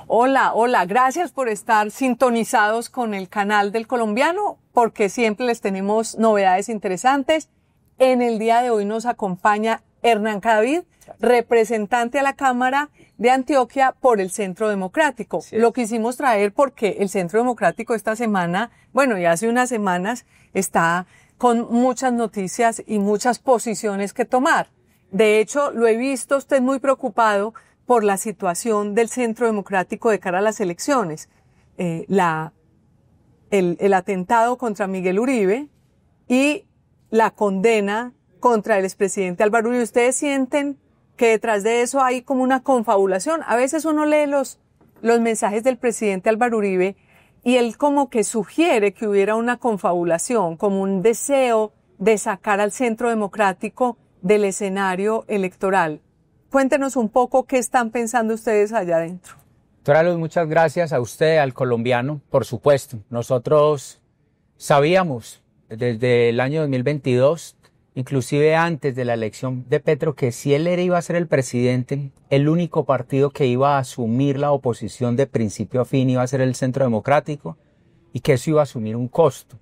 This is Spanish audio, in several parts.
Hola, hola, gracias por estar sintonizados con el canal del Colombiano, porque siempre les tenemos novedades interesantes. En el día de hoy nos acompaña Hernán Cadavid, representante a la Cámara de Antioquia por el Centro Democrático. Lo quisimos traer porque el Centro Democrático esta semana, bueno, ya hace unas semanas, está con muchas noticias y muchas posiciones que tomar. De hecho, lo he visto usted muy preocupado por la situación del Centro Democrático de cara a las elecciones. El atentado contra Miguel Uribe y la condena contra el expresidente Álvaro Uribe. ¿Ustedes sienten que detrás de eso hay como una confabulación? A veces uno lee los mensajes del presidente Álvaro Uribe y él como que sugiere que hubiera una confabulación, como un deseo de sacar al Centro Democrático del escenario electoral. Cuéntenos un poco qué están pensando ustedes allá adentro. Doctora Luz, muchas gracias a usted, al colombiano, por supuesto. Nosotros sabíamos desde el año 2022, inclusive antes de la elección de Petro, que si él iba a ser el presidente, el único partido que iba a asumir la oposición de principio a fin iba a ser el Centro Democrático y que eso iba a asumir un costo.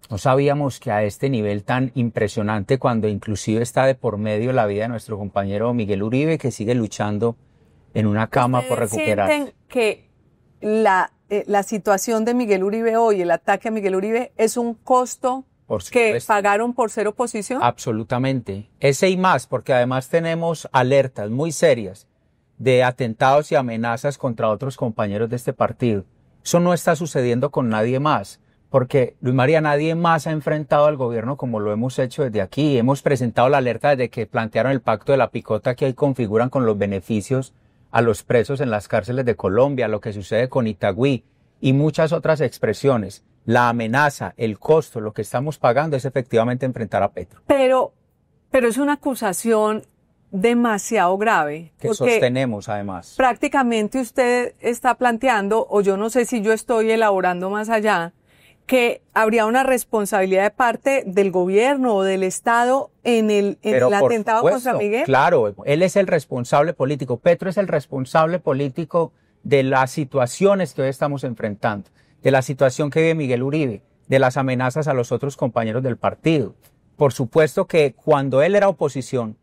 No sabíamos que a este nivel tan impresionante, cuando inclusive está de por medio la vida de nuestro compañero Miguel Uribe, que sigue luchando en una cama por recuperarse. ¿Sienten que la situación de Miguel Uribe hoy, el ataque a Miguel Uribe, es un costo que pagaron por ser oposición? Absolutamente. Ese y más, porque además tenemos alertas muy serias de atentados y amenazas contra otros compañeros de este partido. Eso no está sucediendo con nadie más. Porque, Luis María, nadie más ha enfrentado al gobierno como lo hemos hecho desde aquí. Hemos presentado la alerta desde que plantearon el pacto de la picota que hoy configuran con los beneficios a los presos en las cárceles de Colombia, lo que sucede con Itagüí y muchas otras expresiones. La amenaza, el costo, lo que estamos pagando es efectivamente enfrentar a Petro. Pero es una acusación demasiado grave. Que sostenemos además. Prácticamente usted está planteando, o yo no sé si yo estoy elaborando más allá, que habría una responsabilidad de parte del gobierno o del Estado en el atentado contra Miguel. Claro, él es el responsable político. Petro es el responsable político de las situaciones que hoy estamos enfrentando, de la situación que vive Miguel Uribe, de las amenazas a los otros compañeros del partido. Por supuesto que cuando él era oposición,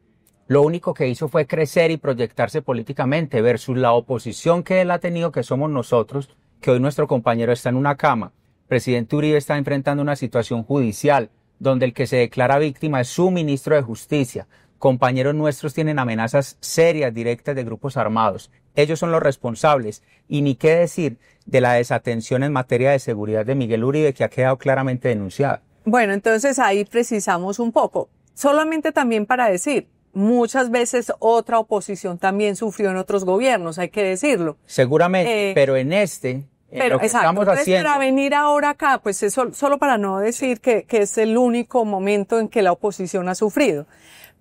lo único que hizo fue crecer y proyectarse políticamente versus la oposición que él ha tenido, que somos nosotros, que hoy nuestro compañero está en una cama. Presidente Uribe está enfrentando una situación judicial donde el que se declara víctima es su ministro de Justicia. Compañeros nuestros tienen amenazas serias directas de grupos armados. Ellos son los responsables. Y ni qué decir de la desatención en materia de seguridad de Miguel Uribe, que ha quedado claramente denunciada. Bueno, entonces ahí precisamos un poco. Solamente también para decir, muchas veces otra oposición también sufrió en otros gobiernos, hay que decirlo. Seguramente, pero en este... Pero exacto, entonces para venir ahora acá, pues eso, solo para no decir que es el único momento en que la oposición ha sufrido.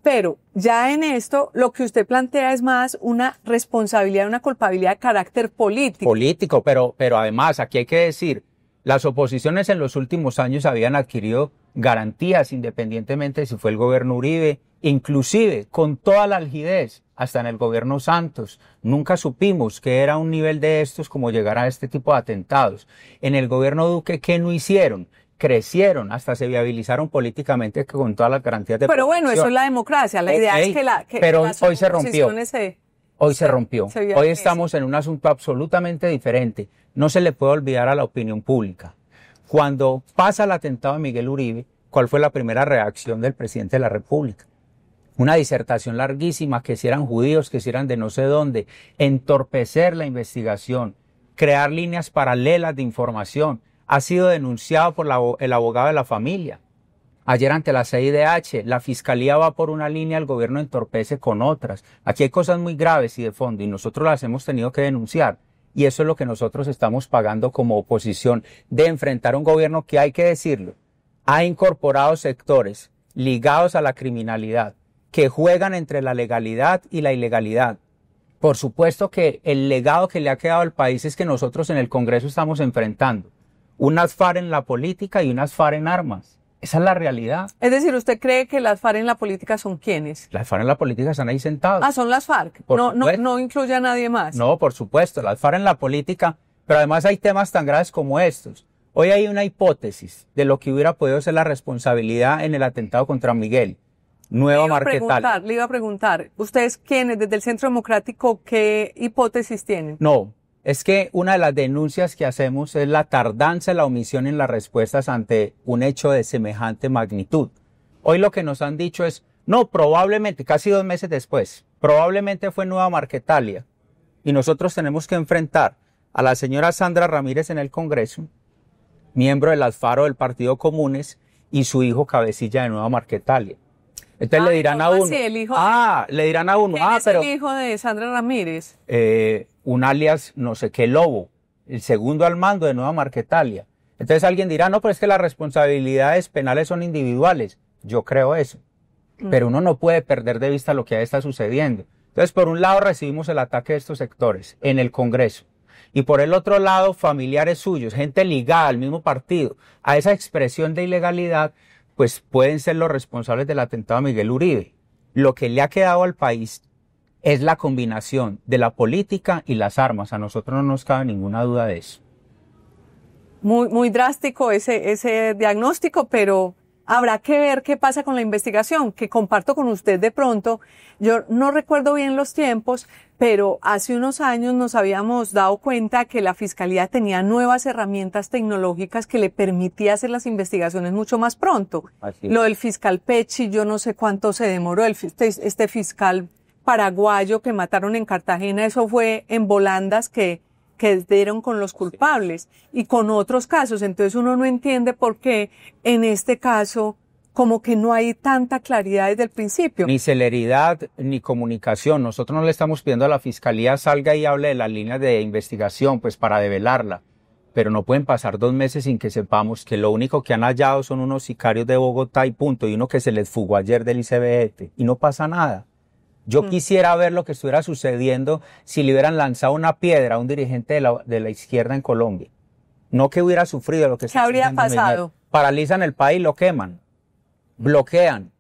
Pero ya en esto, lo que usted plantea es más una responsabilidad, una culpabilidad de carácter político. Político, pero además, aquí hay que decir, las oposiciones en los últimos años habían adquirido garantías, independientemente de si fue el gobierno Uribe, inclusive con toda la algidez, hasta en el gobierno Santos. Nunca supimos que era un nivel de estos como llegar a este tipo de atentados. En el gobierno Duque, ¿qué no hicieron? Crecieron, hasta se viabilizaron políticamente con todas las garantías de Pero bueno, eso es la democracia. La idea es que pero hoy se rompió. Hoy se rompió. Hoy estamos en un asunto absolutamente diferente. No se le puede olvidar a la opinión pública. Cuando pasa el atentado de Miguel Uribe, ¿cuál fue la primera reacción del presidente de la República? Una disertación larguísima, que si eran judíos, que si eran de no sé dónde, entorpecer la investigación, crear líneas paralelas de información. Ha sido denunciado por el abogado de la familia. Ayer ante la CIDH, la fiscalía va por una línea, el gobierno entorpece con otras. Aquí hay cosas muy graves y de fondo y nosotros las hemos tenido que denunciar. Y eso es lo que nosotros estamos pagando como oposición, de enfrentar un gobierno que, hay que decirlo, ha incorporado sectores ligados a la criminalidad, que juegan entre la legalidad y la ilegalidad. Por supuesto que el legado que le ha quedado al país es que nosotros en el Congreso estamos enfrentando unas FARC en la política y unas FARC en armas. Esa es la realidad. Es decir, ¿usted cree que las FARC en la política son quiénes? Las FARC en la política están ahí sentados. Ah, son las FARC. No incluye a nadie más. No, por supuesto, las FARC en la política, pero además hay temas tan graves como estos. Hoy hay una hipótesis de lo que hubiera podido ser la responsabilidad en el atentado contra Miguel. Nueva Marquetalia. Le iba a preguntar, ¿ustedes quiénes, desde el Centro Democrático, qué hipótesis tienen? No, es que una de las denuncias que hacemos es la tardanza, la omisión en las respuestas ante un hecho de semejante magnitud. Hoy lo que nos han dicho es, no, probablemente, casi 2 meses después, probablemente fue Nueva Marquetalia. Y nosotros tenemos que enfrentar a la señora Sandra Ramírez en el Congreso, miembro de las FARC del Partido Comunes, y su hijo cabecilla de Nueva Marquetalia. Entonces le dirán a uno, le dirán a uno, ¿quién es el hijo de Sandra Ramírez? Un alias no sé qué Lobo, el segundo al mando de Nueva Marquetalia. Entonces alguien dirá, no, pero es que las responsabilidades penales son individuales. Yo creo eso. Pero uno no puede perder de vista lo que ahí está sucediendo. Entonces, por un lado recibimos el ataque de estos sectores en el Congreso. Y por el otro lado, familiares suyos, gente ligada al mismo partido, a esa expresión de ilegalidad, pues pueden ser los responsables del atentado a Miguel Uribe. Lo que le ha quedado al país es la combinación de la política y las armas. A nosotros no nos cabe ninguna duda de eso. Muy drástico ese diagnóstico, pero habrá que ver qué pasa con la investigación, que comparto con usted de pronto. Yo no recuerdo bien los tiempos, pero hace unos años nos habíamos dado cuenta que la Fiscalía tenía nuevas herramientas tecnológicas que le permitía hacer las investigaciones mucho más pronto. Lo del fiscal Pecci, yo no sé cuánto se demoró, este fiscal paraguayo que mataron en Cartagena, eso fue en volandas que dieron con los culpables y con otros casos. Entonces uno no entiende por qué en este caso como que no hay tanta claridad desde el principio. Ni celeridad ni comunicación. Nosotros no le estamos pidiendo a la Fiscalía salga y hable de las líneas de investigación pues para develarla. Pero no pueden pasar 2 meses sin que sepamos que lo único que han hallado son unos sicarios de Bogotá y punto. Y uno que se les fugó ayer del ICBF y no pasa nada. Yo quisiera ver lo que estuviera sucediendo si le hubieran lanzado una piedra a un dirigente de la izquierda en Colombia. No que hubiera sufrido lo que ¿Qué habría pasado? Paralizan el país, lo queman, bloquean,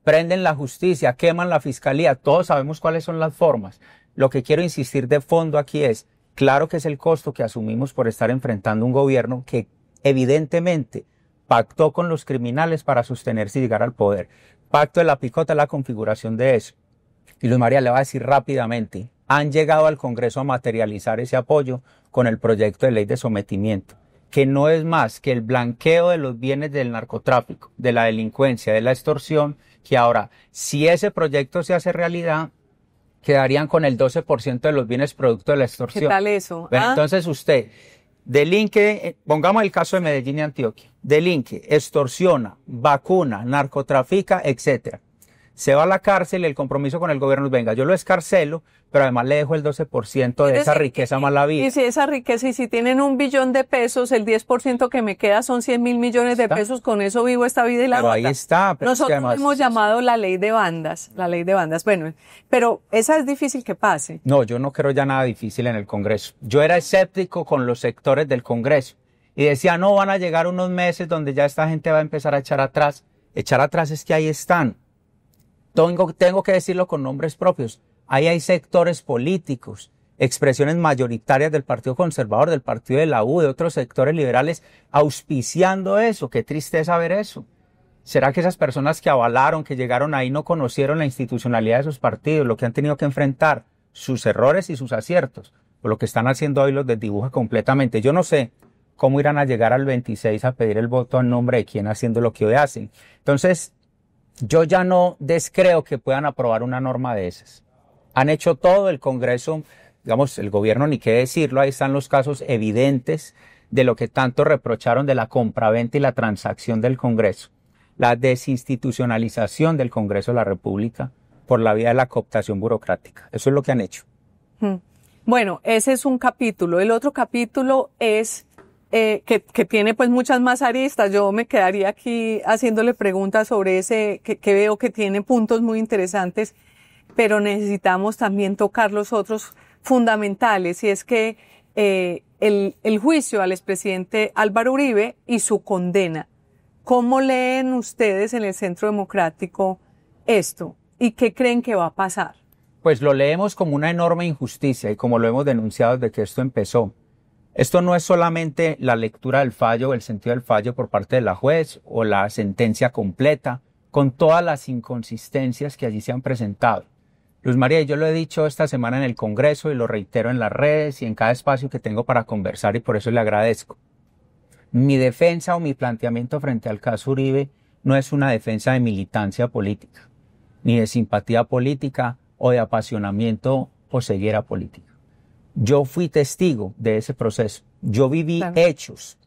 prenden la justicia, queman la fiscalía. Todos sabemos cuáles son las formas. Lo que quiero insistir de fondo aquí es, claro que es el costo que asumimos por estar enfrentando un gobierno que evidentemente pactó con los criminales para sostenerse y llegar al poder. Pacto de la picota es la configuración de eso. Y Luz María le va a decir rápidamente, han llegado al Congreso a materializar ese apoyo con el proyecto de ley de sometimiento, que no es más que el blanqueo de los bienes del narcotráfico, de la delincuencia, de la extorsión, que ahora, si ese proyecto se hace realidad, quedarían con el 12% de los bienes producto de la extorsión. ¿Qué tal eso? Bueno, entonces usted delinque, pongamos el caso de Medellín y Antioquia, delinque, extorsiona, vacuna, narcotrafica, etcétera. Se va a la cárcel y el compromiso con el gobierno es, venga, yo lo escarcelo, pero además le dejo el 12% de esa riqueza mala vida. Y si esa riqueza, y si tienen $1 billón, el 10% que me queda son 100.000 millones de pesos, con eso vivo esta vida y la otra. Ahí está. Pero nosotros además hemos llamado la ley de bandas, Bueno, pero esa es difícil que pase. No, yo no creo ya nada difícil en el Congreso. Yo era escéptico con los sectores del Congreso y decía, no, van a llegar unos meses donde ya esta gente va a empezar a echar atrás. Echar atrás es que ahí están. Tengo que decirlo con nombres propios. Ahí hay sectores políticos, expresiones mayoritarias del Partido Conservador, del Partido de la U, de otros sectores liberales, auspiciando eso. Qué tristeza ver eso. ¿Será que esas personas que avalaron, que llegaron ahí, no conocieron la institucionalidad de esos partidos, lo que han tenido que enfrentar, sus errores y sus aciertos? Por lo que están haciendo hoy los desdibuja completamente. Yo no sé cómo irán a llegar al 26 a pedir el voto en nombre de quién haciendo lo que hoy hacen. Entonces, yo ya no descreo que puedan aprobar una norma de esas. Han hecho todo el Congreso, digamos, el gobierno ni qué decirlo, ahí están los casos evidentes de lo que tanto reprocharon de la compraventa y la transacción del Congreso. La desinstitucionalización del Congreso de la República por la vía de la cooptación burocrática. Eso es lo que han hecho. Bueno, ese es un capítulo. El otro capítulo es que tiene pues muchas más aristas. Yo me quedaría aquí haciéndole preguntas sobre ese, que veo que tiene puntos muy interesantes, pero necesitamos también tocar los otros fundamentales, y es que el juicio al expresidente Álvaro Uribe y su condena ¿Cómo leen ustedes en el Centro Democrático esto? ¿Y qué creen que va a pasar? Pues lo leemos como una enorme injusticia y como lo hemos denunciado desde que esto empezó. Esto no es solamente la lectura del fallo o el sentido del fallo por parte de la juez o la sentencia completa, con todas las inconsistencias que allí se han presentado. Luz María, yo lo he dicho esta semana en el Congreso y lo reitero en las redes y en cada espacio que tengo para conversar y por eso le agradezco. Mi defensa o mi planteamiento frente al caso Uribe no es una defensa de militancia política, ni de simpatía política o de apasionamiento o ceguera política. Yo fui testigo de ese proceso. Yo viví hechos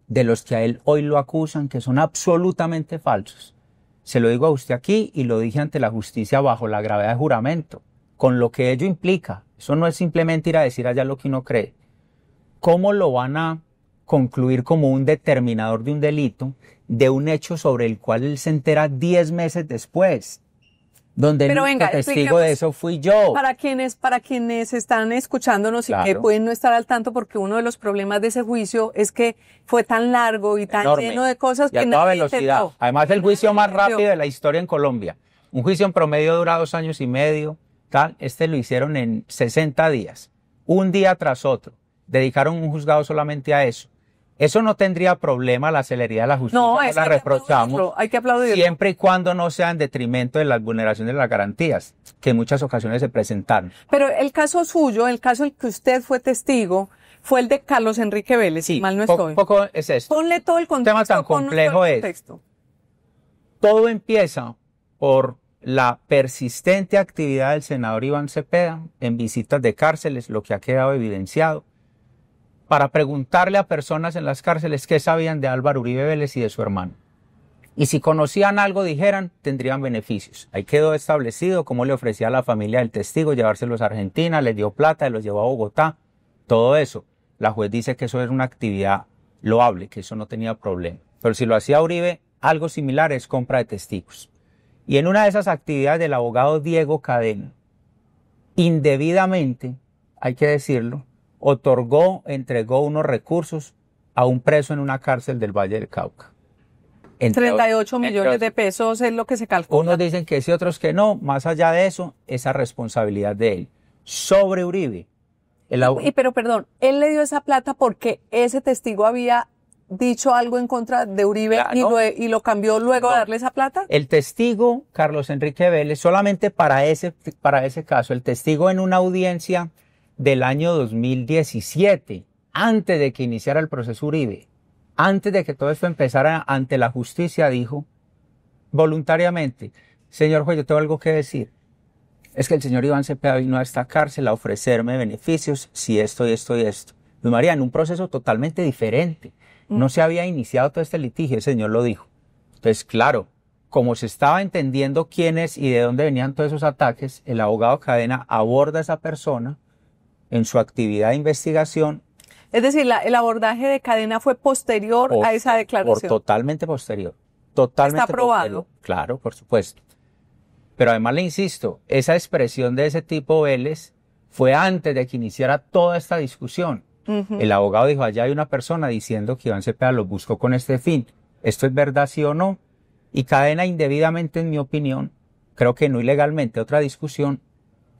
de los que a él hoy lo acusan que son absolutamente falsos. Se lo digo a usted aquí y lo dije ante la justicia bajo la gravedad de juramento, con lo que ello implica. Eso no es simplemente ir a decir allá lo que uno cree. ¿Cómo lo van a concluir como un determinador de un delito, de un hecho sobre el cual él se entera 10 meses después? Donde el único testigo de eso fui yo. Para quienes están escuchándonos y que pueden no estar al tanto, porque uno de los problemas de ese juicio es que fue tan largo y tan lleno de cosas que no a toda velocidad. Además, el juicio más rápido de la historia en Colombia. Un juicio en promedio dura 2 años y medio, tal. Este lo hicieron en 60 días, un día tras otro. Dedicaron un juzgado solamente a eso. Eso no tendría problema, la celeridad de la justicia, no la reprochamos, hay que aplaudirlo. Siempre y cuando no sea en detrimento de las vulneraciones de las garantías, que en muchas ocasiones se presentaron. Pero el caso suyo, el caso en que usted fue testigo, fue el de Carlos Enrique Vélez, sí, mal no estoy. Poco es esto. Ponle todo el contexto. Un tema tan complejo es, todo empieza por la persistente actividad del senador Iván Cepeda en visitas de cárceles, lo que ha quedado evidenciado, para preguntarle a personas en las cárceles qué sabían de Álvaro Uribe Vélez y de su hermano. Y si conocían algo, dijeran, tendrían beneficios. Ahí quedó establecido cómo le ofrecía a la familia del testigo llevárselos a Argentina, les dio plata, los llevó a Bogotá, todo eso. La juez dice que eso es una actividad loable, que eso no tenía problema. Pero si lo hacía Uribe, algo similar es compra de testigos. Y en una de esas actividades del abogado Diego Cadena, indebidamente, hay que decirlo, entregó unos recursos a un preso en una cárcel del Valle del Cauca. 38 millones de pesos es lo que se calcula. Unos dicen que sí, otros que no. Más allá de eso, esa responsabilidad de él. Sobre Uribe. Pero perdón, él le dio esa plata porque ese testigo había dicho algo en contra de Uribe, claro, y lo cambió luego a darle esa plata. El testigo, Carlos Enrique Vélez, solamente para ese caso, el testigo en una audiencia del año 2017, antes de que iniciara el proceso Uribe, antes de que todo esto empezara ante la justicia, dijo voluntariamente, señor juez, yo tengo algo que decir. Es que el señor Iván Cepeda vino a esta cárcel a ofrecerme beneficios si esto y esto y esto. Luis María, en un proceso totalmente diferente. No se había iniciado todo este litigio, el señor lo dijo. Entonces, claro, como se estaba entendiendo quiénes y de dónde venían todos esos ataques, el abogado Cadena aborda a esa persona en su actividad de investigación. Es decir, el abordaje de Cadena fue posterior a esa declaración. Totalmente posterior. Totalmente ¿Está aprobado? Posterior. Claro, por supuesto. Pero además le insisto, esa expresión de ese tipo Vélez fue antes de que iniciara toda esta discusión. El abogado dijo, allá hay una persona diciendo que Iván Cepeda los buscó con este fin. ¿Esto es verdad, sí o no? Y Cadena indebidamente, en mi opinión, creo que no ilegalmente, otra discusión,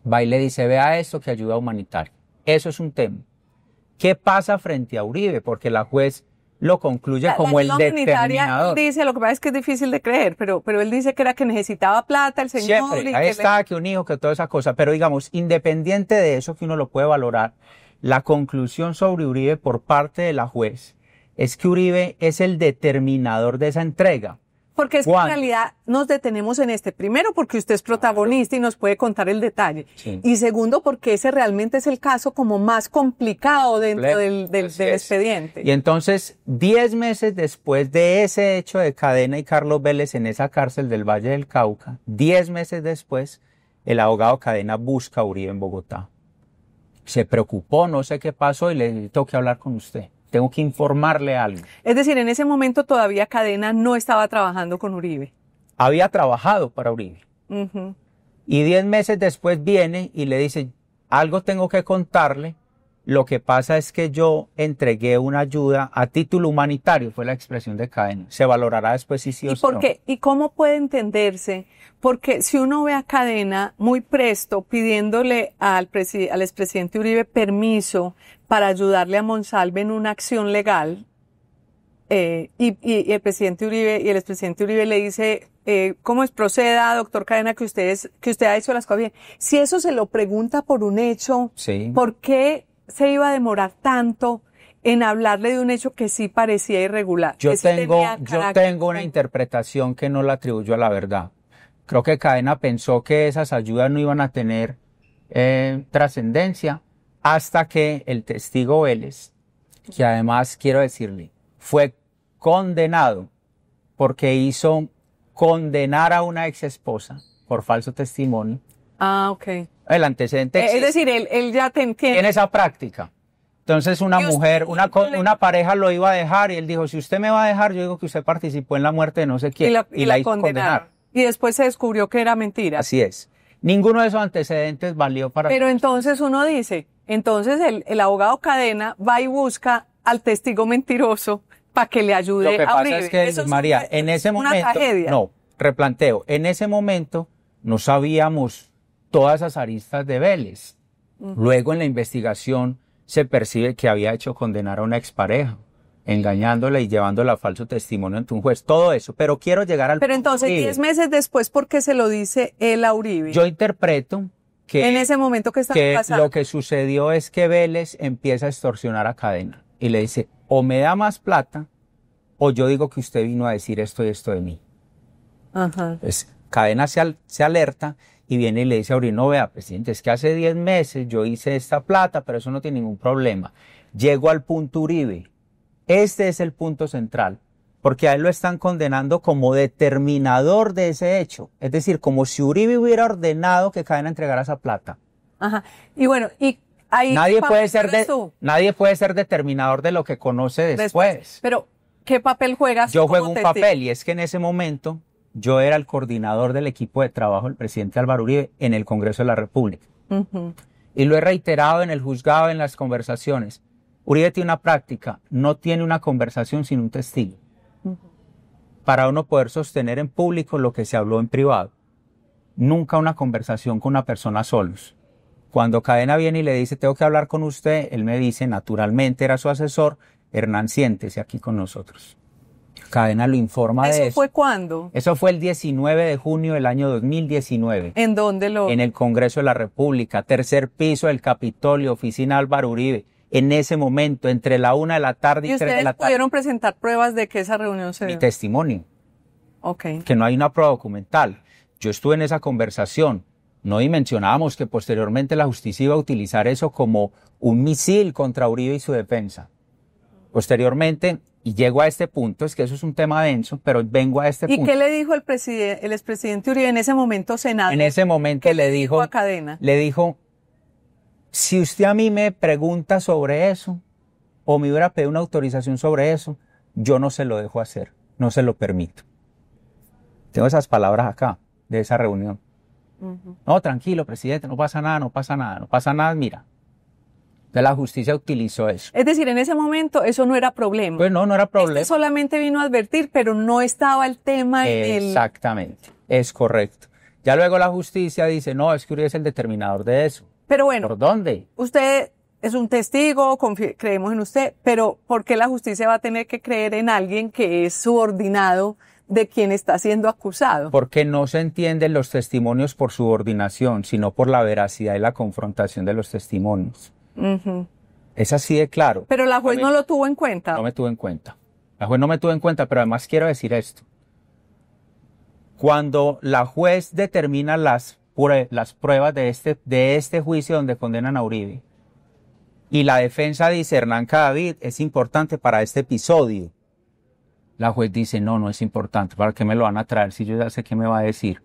va y le dice, vea esto que ayuda humanitaria. Eso es un tema. ¿Qué pasa frente a Uribe? Porque la juez lo concluye como el determinador. Dice, lo que pasa es que es difícil de creer, pero él dice que era que necesitaba plata el señor. Siempre, ahí está, que un hijo, que toda esa cosa. Pero digamos, independiente de eso, que uno lo puede valorar, la conclusión sobre Uribe por parte de la juez es que Uribe es el determinador de esa entrega. Porque es que en realidad nos detenemos en este. Primero, porque usted es protagonista y nos puede contar el detalle. Sí. Y segundo, porque ese realmente es el caso como más complicado dentro del expediente. Y entonces, 10 meses después de ese hecho de Cadena y Carlos Vélez en esa cárcel del Valle del Cauca, 10 meses después, el abogado Cadena busca a Uribe en Bogotá. Se preocupó, no sé qué pasó y le dije, tengo que hablar con usted. Tengo que informarle algo. Es decir, en ese momento todavía Cadena no estaba trabajando con Uribe. Había trabajado para Uribe. Y 10 meses después viene y le dice, algo tengo que contarle lo que pasa es que yo entregué una ayuda a título humanitario, fue la expresión de Cadena. Se valorará después si sí o si no. ¿Y cómo puede entenderse? Porque si uno ve a Cadena muy presto pidiéndole al expresidente Uribe permiso para ayudarle a Monsalve en una acción legal, y el presidente Uribe y el expresidente Uribe le dice, ¿cómo es? Proceda, doctor Cadena, que usted ha hecho las cosas bien. Si eso se lo pregunta por un hecho, sí. ¿Por qué se iba a demorar tanto en hablarle de un hecho que sí parecía irregular? Yo tengo una interpretación que no la atribuyo a la verdad. Creo que Cadena pensó que esas ayudas no iban a tener trascendencia hasta que el testigo Vélez, que además quiero decirle, fue condenado porque hizo condenar a una ex esposa por falso testimonio. Ah, ok. El antecedente es decir, él ya tiene esa práctica. Entonces una mujer, una pareja lo iba a dejar y él dijo, si usted me va a dejar, yo digo que usted participó en la muerte de no sé quién. Y la hizo condenar. Y después se descubrió que era mentira. Así es. Ninguno de esos antecedentes valió para... Pero entonces uno dice, entonces el abogado Cadena va y busca al testigo mentiroso para que le ayude a Uribe. Lo que pasa es que, María, en ese momento... Una tragedia. No, replanteo. En ese momento no sabíamos todas esas aristas de Vélez. Luego en la investigación se percibe que había hecho condenar a una expareja, engañándola y llevándola a falso testimonio ante un juez. Todo eso, pero quiero llegar al... Pero entonces, 10 meses después, ¿por qué se lo dice él a Uribe? Yo interpreto que... En ese momento que estaba pasando. Lo que sucedió es que Vélez empieza a extorsionar a Cadena y le dice, o me da más plata, o yo digo que usted vino a decir esto y esto de mí. Ajá. Pues Cadena se alerta y viene y le dice a Uribe, no, vea, presidente, es que hace 10 meses yo hice esta plata, pero eso no tiene ningún problema. Llego al punto Uribe. Este es el punto central, porque a él lo están condenando como determinador de ese hecho. Es decir, como si Uribe hubiera ordenado que Cadena entregara esa plata. Ajá. Y bueno, y ahí... Nadie puede ser determinador de lo que conoce después. Pero, ¿qué papel juegas? Yo juego un papel, y es que en ese momento... Yo era el coordinador del equipo de trabajo del presidente Álvaro Uribe en el Congreso de la República. Y lo he reiterado en el juzgado, en las conversaciones. Uribe tiene una práctica, no tiene una conversación sin un testigo. Para uno poder sostener en público lo que se habló en privado. Nunca una conversación con una persona solos. Cuando Cadena viene y le dice, tengo que hablar con usted, él me dice, naturalmente era su asesor, Hernán, siéntese aquí con nosotros. Cadena lo informa de eso. ¿Eso fue cuándo? Eso fue el 19 de junio del año 2019. ¿En dónde En el Congreso de la República, tercer piso del Capitolio, oficina Álvaro Uribe. En ese momento, entre la 1 de la tarde y 3 de la tarde. ¿Y ustedes pudieron presentar pruebas de que esa reunión se dio? Mi testimonio. Ok. Que no hay una prueba documental. Yo estuve en esa conversación. No dimensionábamos que posteriormente la justicia iba a utilizar eso como un misil contra Uribe y su defensa. Posteriormente, y llego a este punto, es que eso es un tema denso, pero vengo a este punto. ¿Y qué le dijo el expresidente Uribe en ese momento, senador? En ese momento le dijo a Cadena? Le dijo, si usted a mí me pregunta sobre eso, o me hubiera pedido una autorización sobre eso, yo no se lo dejo hacer, no se lo permito. Tengo esas palabras acá, de esa reunión. No, tranquilo, presidente, no pasa nada, no pasa nada, no pasa nada, mira. Entonces la justicia utilizó eso. Es decir, en ese momento eso no era problema. Pues no era problema. Solamente vino a advertir, pero no estaba el tema en Exactamente, es correcto. Ya luego la justicia dice, no, es que Uribe es el determinador de eso. Pero bueno. ¿Por dónde? Usted es un testigo, creemos en usted, pero ¿por qué la justicia va a tener que creer en alguien que es subordinado de quien está siendo acusado? Porque no se entienden los testimonios por subordinación, sino por la veracidad y la confrontación de los testimonios. Es así de claro. Pero la juez no lo tuvo en cuenta. No me tuvo en cuenta. La juez no me tuvo en cuenta, pero además quiero decir esto. Cuando la juez determina las pruebas de este juicio donde condenan a Uribe, y la defensa dice, Hernán Cadavid es importante para este episodio, la juez dice, no es importante, ¿para qué me lo van a traer si yo ya sé qué me va a decir?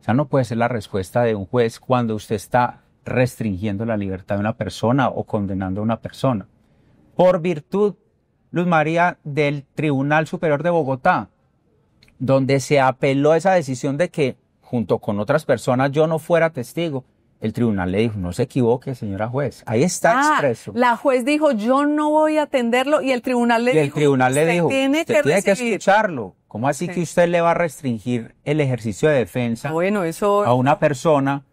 O sea, no puede ser la respuesta de un juez cuando usted está restringiendo la libertad de una persona o condenando a una persona. Por virtud, Luz María, del Tribunal Superior de Bogotá, donde se apeló esa decisión de que, junto con otras personas, yo no fuera testigo, El tribunal le dijo, no se equivoque, señora juez. Ahí está expreso. La juez dijo, yo no voy a atenderlo, y el tribunal le dijo, usted tiene que escucharlo. ¿Cómo así que usted le va a restringir el ejercicio de defensa a una persona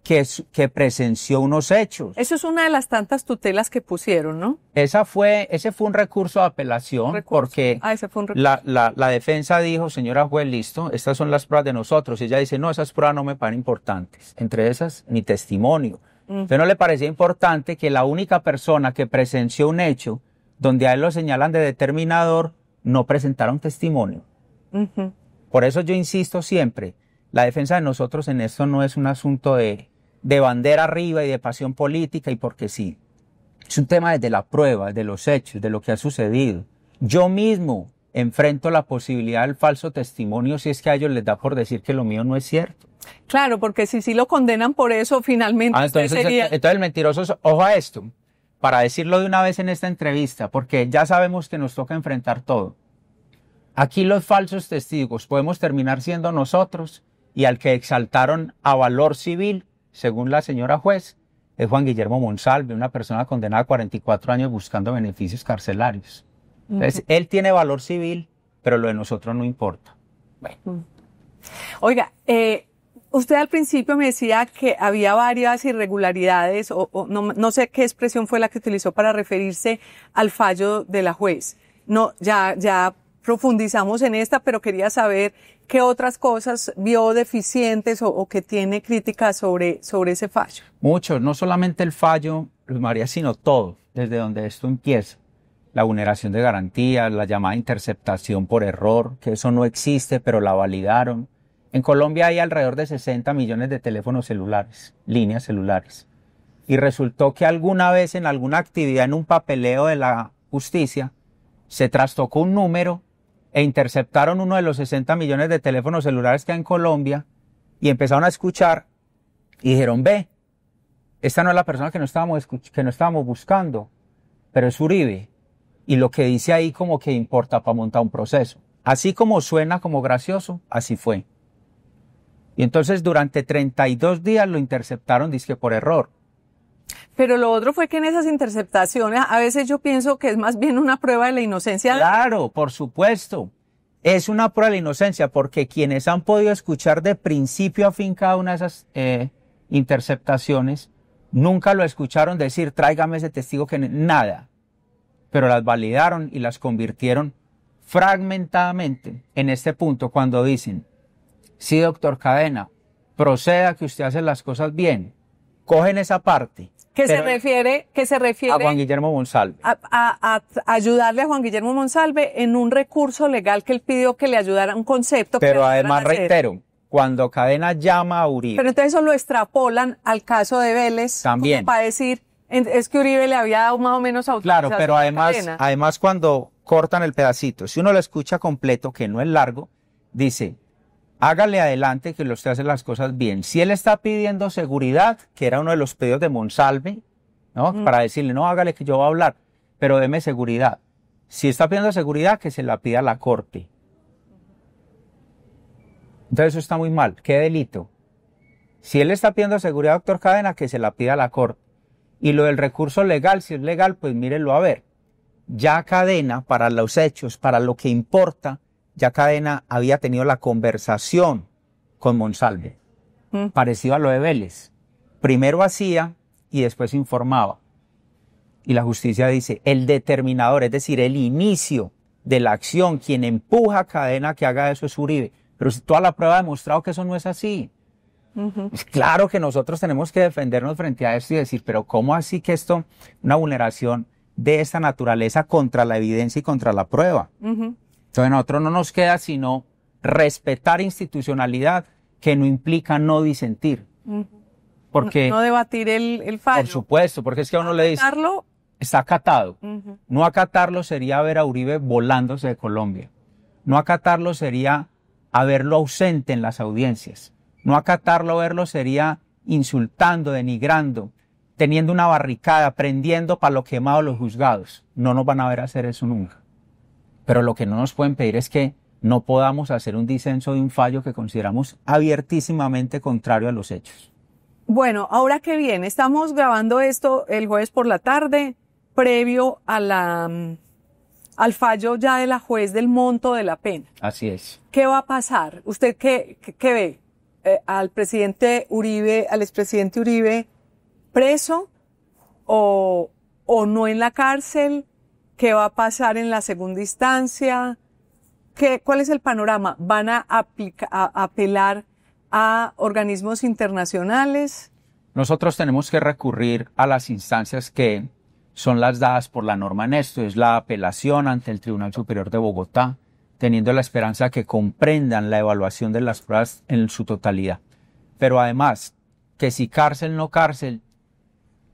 que presenció unos hechos? Eso es una de las tantas tutelas que pusieron, ¿no? Ese fue un recurso de apelación, porque la defensa dijo, señora juez, listo, estas son las pruebas de nosotros. Y ella dice, no, esas pruebas no me parecen importantes. Entre esas, mi testimonio. Entonces no le parecía importante que la única persona que presenció un hecho donde a él lo señalan de determinador no presentara un testimonio. Por eso yo insisto siempre, la defensa de nosotros en esto no es un asunto de bandera arriba y de pasión política y porque sí. Es un tema desde la prueba, de los hechos, de lo que ha sucedido. Yo mismo enfrento la posibilidad del falso testimonio si es que a ellos les da por decir que lo mío no es cierto. Claro, porque si lo condenan por eso, finalmente entonces el mentiroso es, ojo a esto, para decirlo de una vez en esta entrevista, porque ya sabemos que nos toca enfrentar todo. Aquí los falsos testigos podemos terminar siendo nosotros, y al que exaltaron a valor civil, según la señora juez, es Juan Guillermo Monsalve, una persona condenada a 44 años buscando beneficios carcelarios. Entonces, él tiene valor civil, pero lo de nosotros no importa. Bueno. Oiga, usted al principio me decía que había varias irregularidades, no sé qué expresión fue la que utilizó para referirse al fallo de la juez. No, ya profundizamos en esta, pero quería saber qué otras cosas vio deficientes o que tiene críticas sobre ese fallo. Muchos, no solamente el fallo, Luz María, sino todo, desde donde esto empieza. La vulneración de garantías, la llamada interceptación por error, que eso no existe, pero la validaron. En Colombia hay alrededor de 60 millones de teléfonos celulares, líneas celulares. Y resultó que alguna vez en alguna actividad, en un papeleo de la justicia, se trastocó un número e interceptaron uno de los 60 millones de teléfonos celulares que hay en Colombia y empezaron a escuchar y dijeron, ve, esta no es la persona que no estábamos buscando, pero es Uribe. Y lo que dice ahí como que importa para montar un proceso. Así como suena como gracioso, así fue. Y entonces durante 32 días lo interceptaron, dizque por error. Pero lo otro fue que en esas interceptaciones, a veces yo pienso que es más bien una prueba de la inocencia. Claro, por supuesto. Es una prueba de la inocencia porque quienes han podido escuchar de principio a fin cada una de esas interceptaciones, nunca lo escucharon decir, tráigame ese testigo que nada. Pero las validaron y las convirtieron fragmentadamente en este punto cuando dicen, sí, doctor Cadena, proceda que usted hace las cosas bien. Cogen esa parte. Que se refiere a Juan Guillermo Monsalve. A ayudarle a Juan Guillermo Monsalve en un recurso legal que él pidió que le ayudara a un concepto. Pero además reitero, cuando Cadena llama a Uribe. Pero entonces eso lo extrapolan al caso de Vélez. También. Como para decir, es que Uribe le había dado más o menos autorización. Claro, pero además cuando cortan el pedacito, si uno lo escucha completo, que no es largo, dice, hágale adelante que usted hace las cosas bien. Si él está pidiendo seguridad, que era uno de los pedidos de Monsalve, ¿no? Para decirle, no, hágale que yo voy a hablar, pero deme seguridad. Si está pidiendo seguridad, que se la pida a la corte. Entonces eso está muy mal. ¿Qué delito? Si él está pidiendo seguridad, doctor Cadena, que se la pida a la corte. Y lo del recurso legal, si es legal, pues mírenlo a ver. Ya Cadena, para los hechos, para lo que importa, ya Cadena había tenido la conversación con Monsalve, parecido a lo de Vélez. Primero hacía y después informaba. Y la justicia dice, el determinador, es decir, el inicio de la acción, quien empuja a Cadena que haga eso es Uribe. Pero si toda la prueba ha demostrado que eso no es así. Es claro que nosotros tenemos que defendernos frente a esto y decir, pero ¿cómo así que esto, una vulneración de esta naturaleza contra la evidencia y contra la prueba? Entonces a nosotros no nos queda sino respetar institucionalidad que no implica no disentir. Porque, no debatir el fallo. Por supuesto, porque es que a uno le dice, está acatado. No acatarlo sería ver a Uribe volándose de Colombia. No acatarlo sería a verlo ausente en las audiencias. No acatarlo, verlo sería insultando, denigrando, teniendo una barricada, prendiendo palo quemado los juzgados. No nos van a ver hacer eso nunca. Pero lo que no nos pueden pedir es que no podamos hacer un disenso de un fallo que consideramos abiertísimamente contrario a los hechos. Bueno, ahora que viene, estamos grabando esto el jueves por la tarde, previo a al fallo ya de la juez del monto de la pena. Así es. ¿Qué va a pasar? ¿Usted qué ve? ¿Al presidente Uribe, al expresidente Uribe preso o no en la cárcel? ¿Qué va a pasar en la segunda instancia? ¿Cuál es el panorama? ¿Van a apelar a organismos internacionales? Nosotros tenemos que recurrir a las instancias que son las dadas por la norma en esto, es la apelación ante el Tribunal Superior de Bogotá, teniendo la esperanza que comprendan la evaluación de las pruebas en su totalidad. Pero además, que si cárcel no cárcel,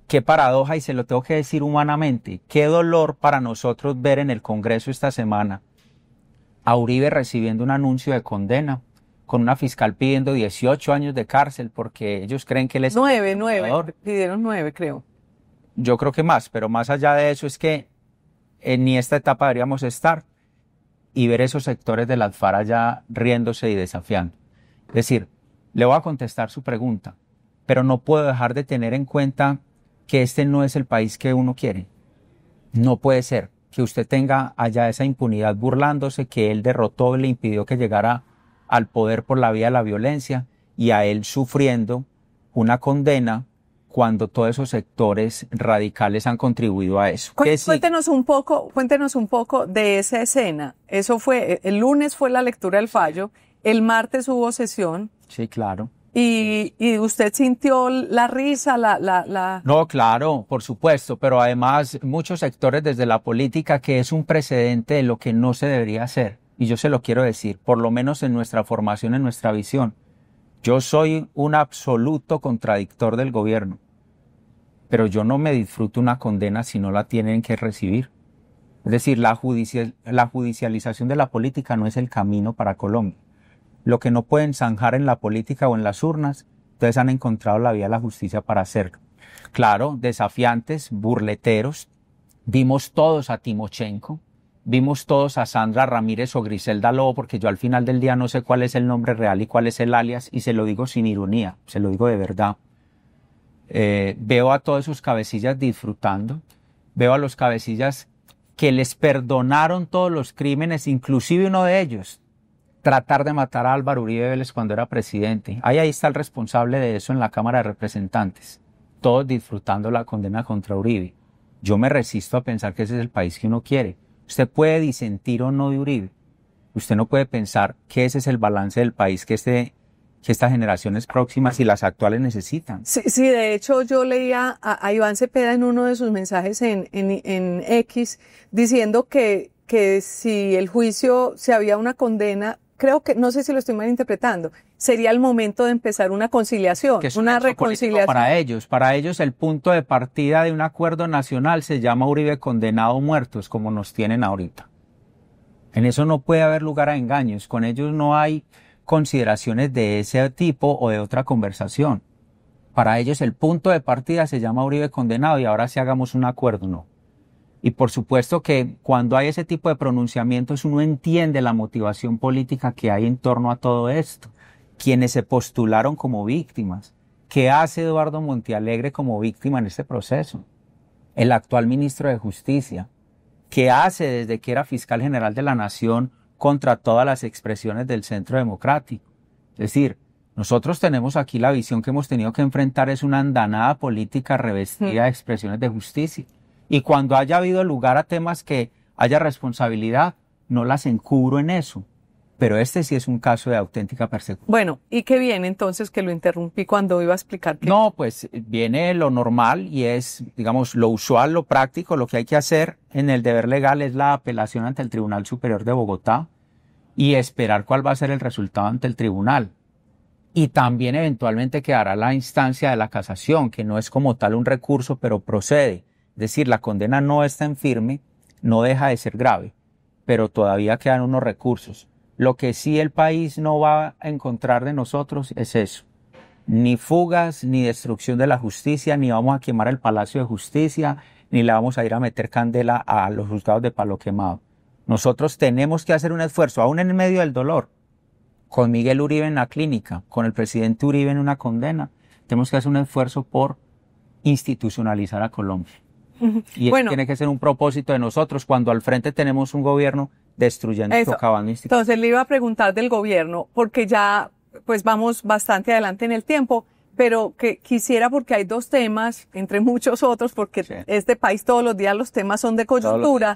qué paradoja, y se lo tengo que decir humanamente, qué dolor para nosotros ver en el Congreso esta semana a Uribe recibiendo un anuncio de condena, con una fiscal pidiendo 18 años de cárcel porque ellos creen que él es... 9, pidieron 9, creo. Yo creo que más, pero más allá de eso es que ni esta etapa deberíamos estar y ver esos sectores de las FARC ya riéndose y desafiando. Es decir, le voy a contestar su pregunta, pero no puedo dejar de tener en cuenta que este no es el país que uno quiere. No puede ser que usted tenga allá esa impunidad burlándose, que él derrotó y le impidió que llegara al poder por la vía de la violencia, y a él sufriendo una condena cuando todos esos sectores radicales han contribuido a eso. Cuéntenos un poco de esa escena. Eso fue, el lunes fue la lectura del fallo, el martes hubo sesión. Sí, claro. ¿Y usted sintió la risa, No, claro, por supuesto, pero además muchos sectores desde la política, que es un precedente de lo que no se debería hacer. Y yo se lo quiero decir, por lo menos en nuestra formación, en nuestra visión. Yo soy un absoluto contradictor del gobierno, pero yo no me disfruto una condena si no la tienen que recibir. Es decir, la judicialización de la política no es el camino para Colombia. Lo que no pueden zanjar en la política o en las urnas, entonces han encontrado la vía de la justicia para hacerlo. Claro, desafiantes, burleteros, vimos todos a Timochenko, vimos todos a Sandra Ramírez o Griselda Lobo, porque yo al final del día no sé cuál es el nombre real y cuál es el alias, y se lo digo sin ironía, se lo digo de verdad. Veo a todos sus cabecillas disfrutando, veo a los cabecillas que les perdonaron todos los crímenes, inclusive uno de ellos, tratar de matar a Álvaro Uribe Vélez cuando era presidente. Ahí está el responsable de eso en la Cámara de Representantes, todos disfrutando la condena contra Uribe. Yo me resisto a pensar que ese es el país que uno quiere. Usted puede disentir o no de Uribe. Usted no puede pensar que ese es el balance del país que estas generaciones próximas y las actuales necesitan. Sí, de hecho yo leía a Iván Cepeda en uno de sus mensajes en X diciendo que si el juicio, si había una condena, creo que, no sé si lo estoy malinterpretando, sería el momento de empezar una conciliación, una reconciliación. Para ellos el punto de partida de un acuerdo nacional se llama Uribe condenado o muertos, como nos tienen ahorita. En eso no puede haber lugar a engaños, con ellos no hay consideraciones de ese tipo o de otra conversación. Para ellos el punto de partida se llama Uribe condenado y ahora sí hagamos un acuerdo, no. Y por supuesto que cuando hay ese tipo de pronunciamientos uno entiende la motivación política que hay en torno a todo esto. Quienes se postularon como víctimas. ¿Qué hace Eduardo Montealegre como víctima en este proceso? El actual ministro de Justicia. ¿Qué hace desde que era fiscal general de la Nación contra todas las expresiones del Centro Democrático? Es decir, nosotros tenemos aquí la visión que hemos tenido que enfrentar es una andanada política revestida de expresiones de justicia. Y cuando haya habido lugar a temas que haya responsabilidad, no las encubro en eso. Pero este sí es un caso de auténtica persecución. Bueno, ¿y qué viene entonces que lo interrumpí cuando iba a explicar? No, pues viene lo normal y es, digamos, lo usual, lo práctico, lo que hay que hacer en el deber legal es la apelación ante el Tribunal Superior de Bogotá y esperar cuál va a ser el resultado ante el tribunal. Y también eventualmente quedará la instancia de la casación, que no es como tal un recurso, pero procede. Es decir, la condena no está en firme, no deja de ser grave, pero todavía quedan unos recursos. Lo que sí el país no va a encontrar de nosotros es eso. Ni fugas, ni destrucción de la justicia, ni vamos a quemar el Palacio de Justicia, ni le vamos a ir a meter candela a los juzgados de Palo Quemado. Nosotros tenemos que hacer un esfuerzo, aún en medio del dolor, con Miguel Uribe en la clínica, con el presidente Uribe en una condena, tenemos que hacer un esfuerzo por institucionalizar a Colombia. Y bueno, tiene que ser un propósito de nosotros cuando al frente tenemos un gobierno destruyendo y socavando instituciones. Entonces le iba a preguntar del gobierno, porque ya pues vamos bastante adelante en el tiempo, pero que quisiera, porque hay dos temas, entre muchos otros, porque sí, este país todos los días los temas son de coyuntura,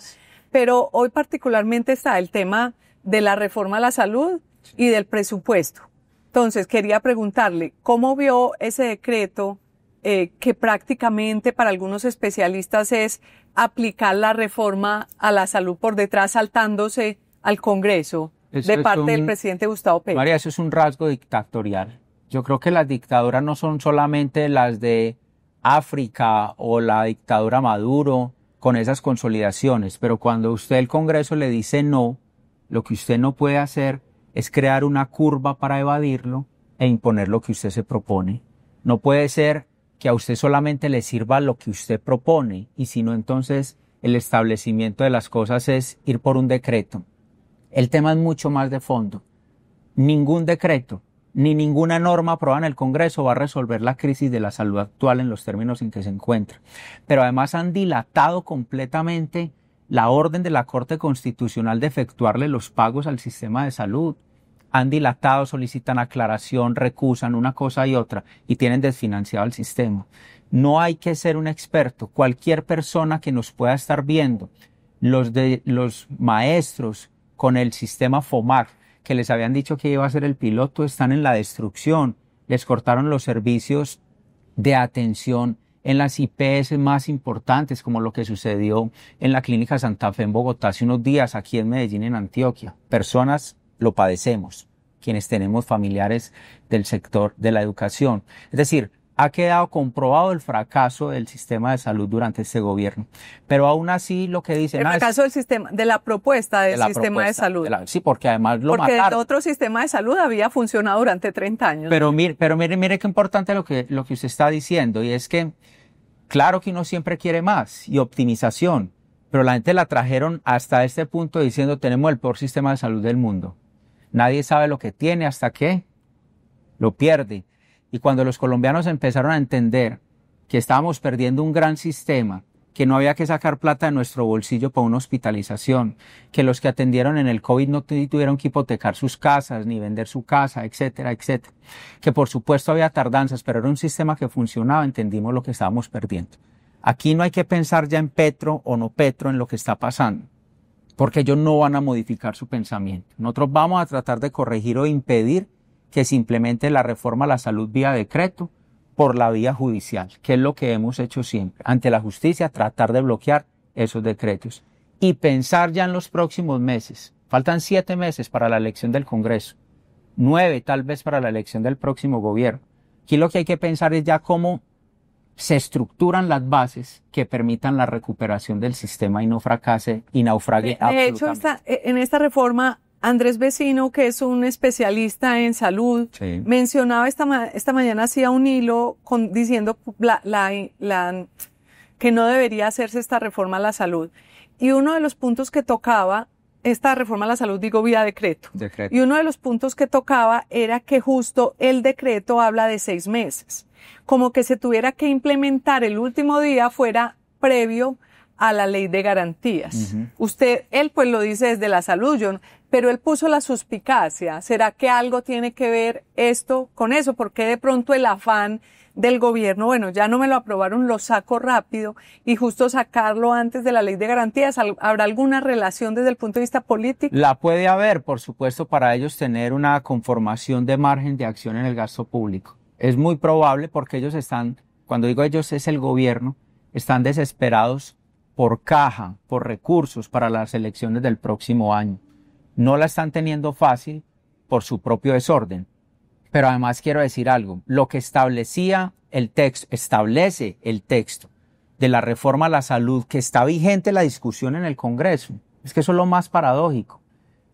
pero hoy particularmente está el tema de la reforma a la salud y del presupuesto. Entonces quería preguntarle, ¿cómo vio ese decreto que prácticamente para algunos especialistas es aplicar la reforma a la salud por detrás, saltándose al Congreso de parte del presidente Gustavo Petro? María, eso es un rasgo dictatorial. Yo creo que las dictaduras no son solamente las de África o la dictadura Maduro con esas consolidaciones, pero cuando usted el Congreso le dice no, lo que usted no puede hacer es crear una curva para evadirlo e imponer lo que usted se propone. No puede ser que a usted solamente le sirva lo que usted propone, y si no, entonces el establecimiento de las cosas es ir por un decreto. El tema es mucho más de fondo. Ningún decreto ni ninguna norma aprobada en el Congreso va a resolver la crisis de la salud actual en los términos en que se encuentra. Pero además han dilatado completamente la orden de la Corte Constitucional de efectuarle los pagos al sistema de salud. Han dilatado, solicitan aclaración, recusan una cosa y otra y tienen desfinanciado el sistema. No hay que ser un experto. Cualquier persona que nos pueda estar viendo, los maestros con el sistema FOMAC, que les habían dicho que iba a ser el piloto, están en la destrucción. Les cortaron los servicios de atención en las IPS más importantes, como lo que sucedió en la Clínica Santa Fe en Bogotá hace unos días, aquí en Medellín, en Antioquia. Personas lo padecemos, quienes tenemos familiares del sector de la educación. Es decir, ha quedado comprobado el fracaso del sistema de salud durante este gobierno. Pero aún así lo que dicen... El fracaso del sistema, de la propuesta del sistema de salud. Sí, porque además lo mataron. Porque el otro sistema de salud había funcionado durante 30 años. Pero mire qué importante lo que usted está diciendo, y es que claro que uno siempre quiere más y optimización, pero la gente la trajeron hasta este punto diciendo tenemos el peor sistema de salud del mundo. Nadie sabe lo que tiene hasta que lo pierde. Y cuando los colombianos empezaron a entender que estábamos perdiendo un gran sistema, que no había que sacar plata de nuestro bolsillo para una hospitalización, que los que atendieron en el COVID no tuvieron que hipotecar sus casas, ni vender su casa, etcétera, etcétera. Que por supuesto había tardanzas, pero era un sistema que funcionaba, entendimos lo que estábamos perdiendo. Aquí no hay que pensar ya en Petro o no Petro en lo que está pasando, porque ellos no van a modificar su pensamiento. Nosotros vamos a tratar de corregir o impedir que se implemente la reforma a la salud vía decreto por la vía judicial, que es lo que hemos hecho siempre. Ante la justicia, tratar de bloquear esos decretos y pensar ya en los próximos meses. Faltan 7 meses para la elección del Congreso, 9 tal vez para la elección del próximo gobierno. Aquí lo que hay que pensar es ya cómo se estructuran las bases que permitan la recuperación del sistema y no fracase y naufrague. De hecho, en esta reforma, Andrés Vecino, que es un especialista en salud, sí, mencionaba esta mañana, hacía un hilo diciendo que no debería hacerse esta reforma a la salud. Y uno de los puntos que tocaba, esta reforma a la salud, digo vía decreto. Y uno de los puntos que tocaba era que justo el decreto habla de 6 meses. Como que se tuviera que implementar el último día fuera previo a la ley de garantías. Él pues lo dice desde la salud, pero él puso la suspicacia. ¿Será que algo tiene que ver esto con eso? ¿Por qué de pronto el afán del gobierno, bueno, ya no me lo aprobaron, lo saco rápido, y justo sacarlo antes de la ley de garantías? ¿Habrá alguna relación desde el punto de vista político? La puede haber, por supuesto, para ellos tener una conformación de margen de acción en el gasto público. Es muy probable porque ellos están, cuando digo ellos es el gobierno, están desesperados por caja, por recursos para las elecciones del próximo año. No la están teniendo fácil por su propio desorden. Pero además quiero decir algo, lo que establece el texto de la reforma a la salud, que está vigente la discusión en el Congreso. Es que eso es lo más paradójico.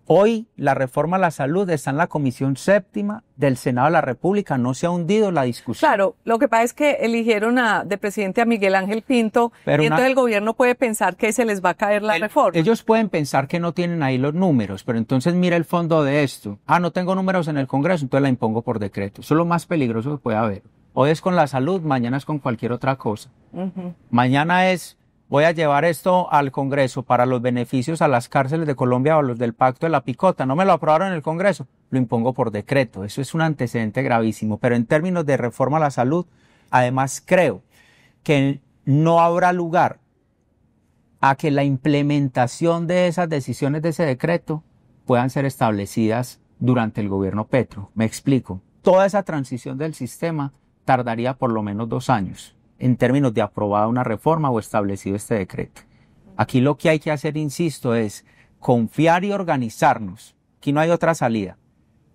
Hoy la reforma a la salud está en la Comisión Séptima del Senado de la República, no se ha hundido la discusión. Claro, lo que pasa es que eligieron de presidente a Miguel Ángel Pinto, y entonces el gobierno puede pensar que se les va a caer la reforma. Ellos pueden pensar que no tienen ahí los números, pero entonces mira el fondo de esto. No tengo números en el Congreso, entonces la impongo por decreto. Eso es lo más peligroso que puede haber. Hoy es con la salud, mañana es con cualquier otra cosa. Mañana es, voy a llevar esto al Congreso para los beneficios a las cárceles de Colombia o los del Pacto de la Picota. No me lo aprobaron en el Congreso, lo impongo por decreto. Eso es un antecedente gravísimo. Pero en términos de reforma a la salud, además creo que no habrá lugar a que la implementación de esas decisiones de ese decreto puedan ser establecidas durante el gobierno Petro. Me explico. Toda esa transición del sistema tardaría por lo menos 2 años en términos de aprobada una reforma o establecido este decreto. Aquí lo que hay que hacer, insisto, es confiar y organizarnos. Aquí no hay otra salida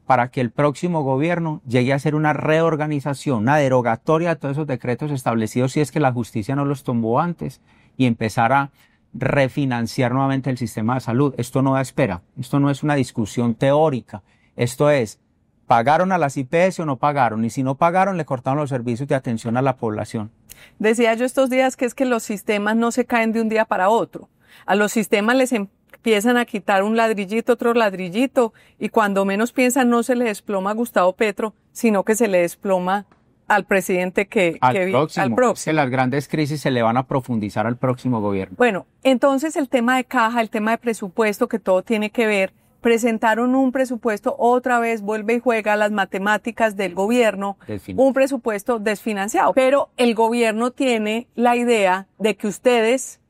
para que el próximo gobierno llegue a hacer una reorganización, una derogatoria de todos esos decretos establecidos si es que la justicia no los tomó antes y empezar a refinanciar nuevamente el sistema de salud. Esto no da espera, esto no es una discusión teórica, esto es, ¿pagaron a las IPS o no pagaron? Y si no pagaron, le cortaron los servicios de atención a la población. Decía yo estos días que es que los sistemas no se caen de un día para otro. A los sistemas les empiezan a quitar un ladrillito, otro ladrillito, y cuando menos piensan no se le desploma a Gustavo Petro, sino que se le desploma al presidente al próximo. Es que las grandes crisis se le van a profundizar al próximo gobierno. Bueno, entonces el tema de caja, el tema de presupuesto, que todo tiene que ver, presentaron un presupuesto, otra vez vuelve y juega las matemáticas del gobierno, un presupuesto desfinanciado. Pero el gobierno tiene la idea de que ustedes,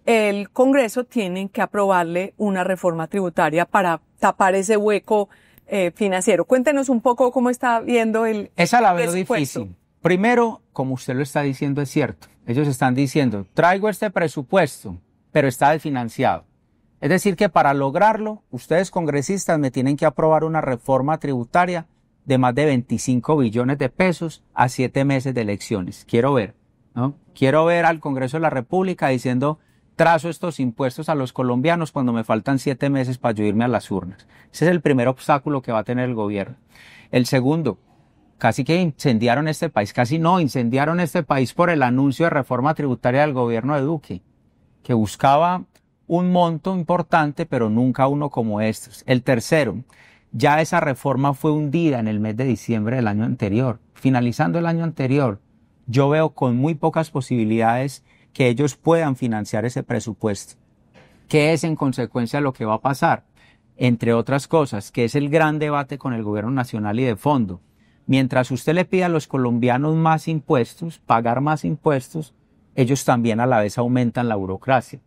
el Congreso, tienen que aprobarle una reforma tributaria para tapar ese hueco financiero. Cuéntenos un poco cómo está viendo el Esa la veo difícil. Primero, como usted lo está diciendo, es cierto. Ellos están diciendo, traigo este presupuesto, pero está desfinanciado. Es decir, que para lograrlo, ustedes congresistas me tienen que aprobar una reforma tributaria de más de 25 billones de pesos a 7 meses de elecciones. Quiero ver, ¿no? Quiero ver al Congreso de la República diciendo, trazo estos impuestos a los colombianos cuando me faltan 7 meses para yo irme a las urnas. Ese es el primer obstáculo que va a tener el gobierno. El segundo, casi que incendiaron este país, incendiaron este país por el anuncio de reforma tributaria del gobierno de Duque, que buscaba un monto importante, pero nunca uno como estos. El tercero, ya esa reforma fue hundida en el mes de diciembre del año anterior. Finalizando el año anterior, yo veo con muy pocas posibilidades que ellos puedan financiar ese presupuesto. ¿Qué es en consecuencia lo que va a pasar? Entre otras cosas, que es el gran debate con el gobierno nacional y de fondo. Mientras usted le pida a los colombianos más impuestos, pagar más impuestos, ellos también a la vez aumentan la burocracia.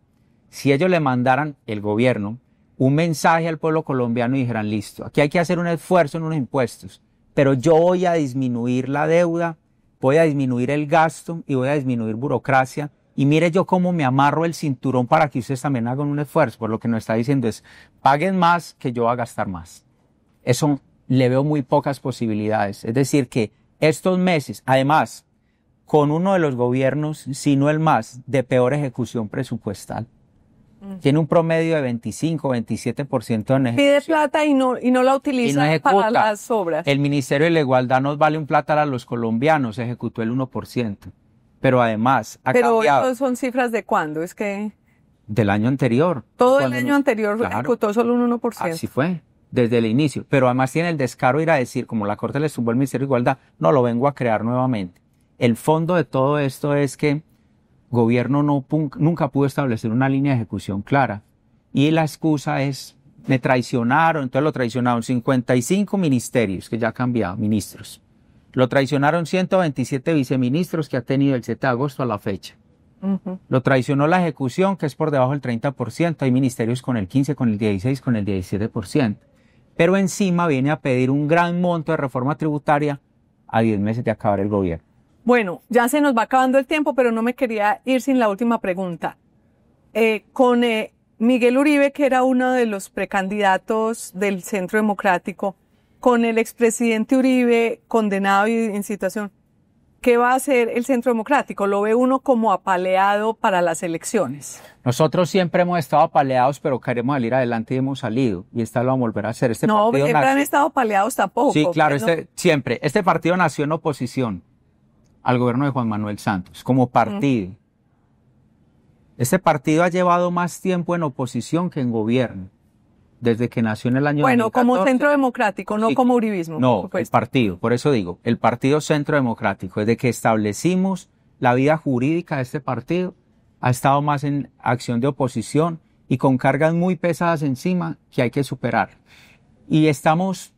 Si ellos le mandaran, el gobierno, un mensaje al pueblo colombiano y dijeran, listo, aquí hay que hacer un esfuerzo en unos impuestos, pero yo voy a disminuir la deuda, voy a disminuir el gasto y voy a disminuir burocracia, y mire yo cómo me amarro el cinturón para que ustedes también hagan un esfuerzo. Por lo que nos está diciendo es, paguen más que yo voy a gastar más. Eso le veo muy pocas posibilidades. Es decir que estos meses, además, con uno de los gobiernos, si no el más, de peor ejecución presupuestal. Tiene un promedio de 25-27% en ejecución. Pide plata y no la utiliza para las obras. El Ministerio de la Igualdad nos vale un platal a los colombianos, ejecutó el 1%. Pero además ha cambiado. Pero ¿estos son cifras de cuándo? Es que... Del año anterior. Todo el año anterior ejecutó solo un 1%. Así fue, desde el inicio. Pero además tiene el descaro de ir a decir, como la Corte le tumbó el Ministerio de Igualdad, no, lo vengo a crear nuevamente. El fondo de todo esto es que gobierno nunca pudo establecer una línea de ejecución clara. Y la excusa es, me traicionaron, entonces lo traicionaron 55 ministerios, que ya ha cambiado, ministros. Lo traicionaron 127 viceministros que ha tenido el 7 de agosto a la fecha. Lo traicionó la ejecución, que es por debajo del 30%. Hay ministerios con el 15%, con el 16%, con el 17%. Pero encima viene a pedir un gran monto de reforma tributaria a 10 meses de acabar el gobierno. Bueno, ya se nos va acabando el tiempo, pero no me quería ir sin la última pregunta. Con Miguel Uribe, que era uno de los precandidatos del Centro Democrático, con el expresidente Uribe condenado y en situación, ¿qué va a hacer el Centro Democrático? ¿Lo ve uno como apaleado para las elecciones? Nosotros siempre hemos estado apaleados, pero queremos salir adelante y hemos salido. Y esta lo vamos a volver a hacer. No, siempre han estado apaleados tampoco. Sí, claro, siempre. Este partido nació en oposición al gobierno de Juan Manuel Santos, como partido. Este partido ha llevado más tiempo en oposición que en gobierno. desde que nació en el año 2014. Bueno, como Centro Democrático, no sí, como uribismo. No, el partido, por eso digo, el Partido Centro Democrático, desde que establecimos la vida jurídica de este partido, ha estado más en acción de oposición y con cargas muy pesadas encima que hay que superar. Y estamos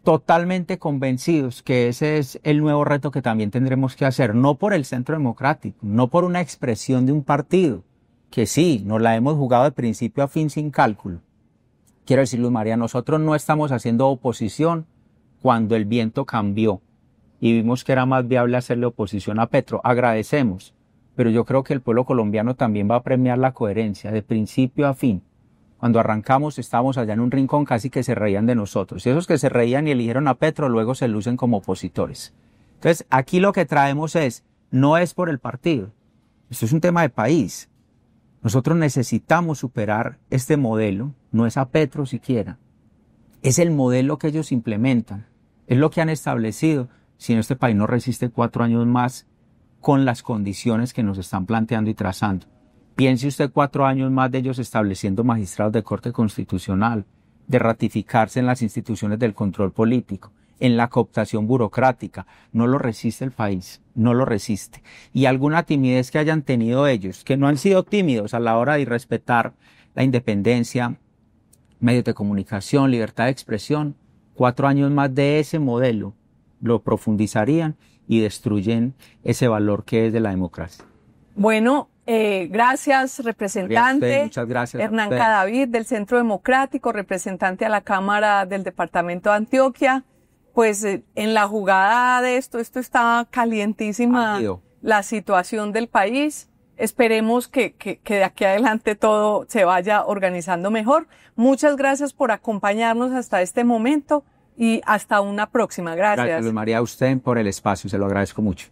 totalmente convencidos que ese es el nuevo reto que también tendremos que hacer, no por el Centro Democrático, no por una expresión de un partido, que sí, nos la hemos jugado de principio a fin sin cálculo. Quiero decir, Luz María, nosotros no estamos haciendo oposición cuando el viento cambió y vimos que era más viable hacerle oposición a Petro. Agradecemos, pero yo creo que el pueblo colombiano también va a premiar la coherencia de principio a fin. Cuando arrancamos estábamos allá en un rincón, casi que se reían de nosotros. Y esos que se reían y eligieron a Petro luego se lucen como opositores. Entonces, aquí lo que traemos no es por el partido. Esto es un tema de país. Nosotros necesitamos superar este modelo. No es a Petro siquiera. Es el modelo que ellos implementan. Es lo que han establecido. Si no, este país no resiste 4 años más con las condiciones que nos están planteando y trazando. Piense usted 4 años más de ellos estableciendo magistrados de Corte Constitucional, de ratificarse en las instituciones del control político, en la cooptación burocrática. No lo resiste el país, no lo resiste. Y alguna timidez que hayan tenido ellos, que no han sido tímidos a la hora de respetar la independencia, medios de comunicación, libertad de expresión, 4 años más de ese modelo lo profundizarían y destruyen ese valor que es de la democracia. Bueno, gracias, representante. Muchas gracias. Hernán Cadavid, del Centro Democrático, representante a la Cámara del Departamento de Antioquia. Pues en la jugada de esto está calientísima la situación del país. Esperemos que de aquí adelante todo se vaya organizando mejor. Muchas gracias por acompañarnos hasta este momento y hasta una próxima. Gracias. Gracias, Luz María, a usted por el espacio, se lo agradezco mucho.